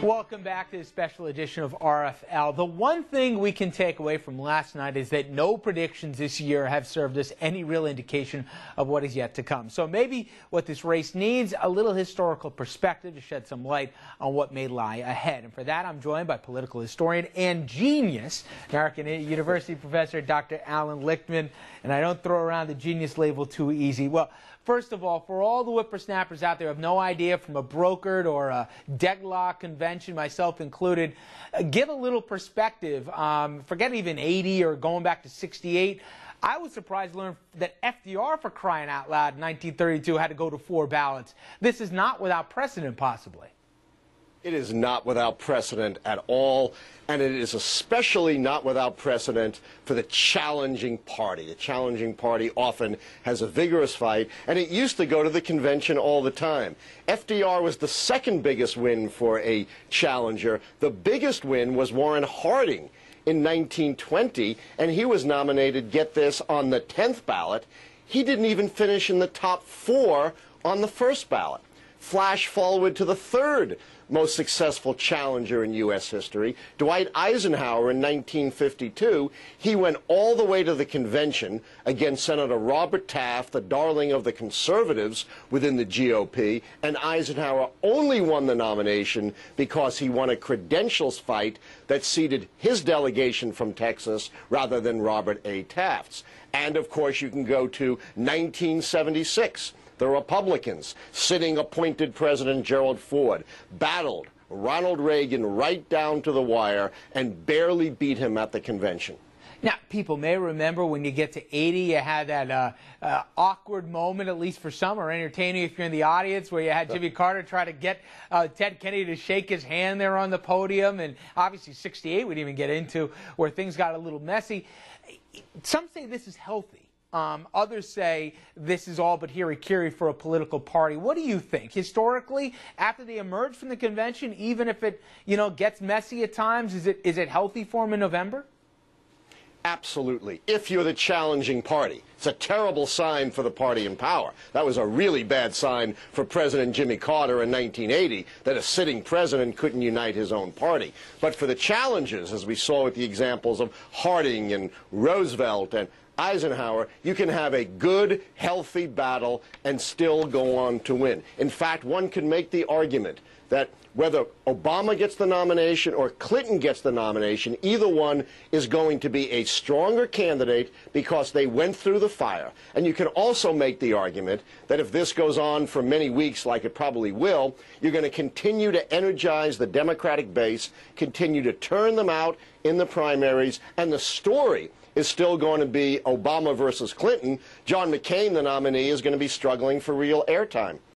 Welcome back to this special edition of RFL. The one thing we can take away from last night is that no predictions this year have served us any real indication of what is yet to come. So maybe what this race needs, a little historical perspective to shed some light on what may lie ahead. And for that, I'm joined by political historian and genius, American University professor Dr. Allan Lichtman. And I don't throw around the genius label too easy. Well, first of all, for all the whippersnappers out there who have no idea from a brokered or a deadlock convention, myself included, give a little perspective. Forget even 80 or going back to 68. I was surprised to learn that FDR, for crying out loud, in 1932 had to go to 4 ballots. This is not without precedent, possibly. It is not without precedent at all, and it is especially not without precedent for the challenging party. The challenging party often has a vigorous fight, and it used to go to the convention all the time. FDR was the second biggest win for a challenger. The biggest win was Warren Harding in 1920, and he was nominated, get this, on the 10th ballot. He didn't even finish in the top 4 on the first ballot. Flash forward to the third most successful challenger in U.S. history, Dwight Eisenhower in 1952. He went all the way to the convention against Senator Robert Taft, the darling of the conservatives within the GOP, and Eisenhower only won the nomination because he won a credentials fight that seated his delegation from Texas rather than Robert A. Taft's. And, of course, you can go to 1976. The Republicans, sitting appointed President Gerald Ford, battled Ronald Reagan right down to the wire and barely beat him at the convention. Now, people may remember when you get to 80, you had that awkward moment, at least for some, or entertaining if you're in the audience, where you had Jimmy Carter try to get Ted Kennedy to shake his hand there on the podium. And obviously 68 we didn't even get into, where things got a little messy. Some say this is healthy. Others say this is all but hara-kiri for a political party. What do you think? Historically, after they emerge from the convention, even if it, gets messy at times, is it healthy for them in November? Absolutely. If you're the challenging party. It's a terrible sign for the party in power. That was a really bad sign for President Jimmy Carter in 1980, that a sitting president couldn't unite his own party. But for the challengers, as we saw with the examples of Harding and Roosevelt and Eisenhower, you can have a good, healthy battle and still go on to win. In fact, one can make the argument that whether Obama gets the nomination or Clinton gets the nomination, either one is going to be a stronger candidate because they went through the fire. And you can also make the argument that if this goes on for many weeks, like it probably will, you're going to continue to energize the Democratic base, continue to turn them out in the primaries, and the story is still going to be Obama versus Clinton. John McCain, the nominee, is going to be struggling for real airtime.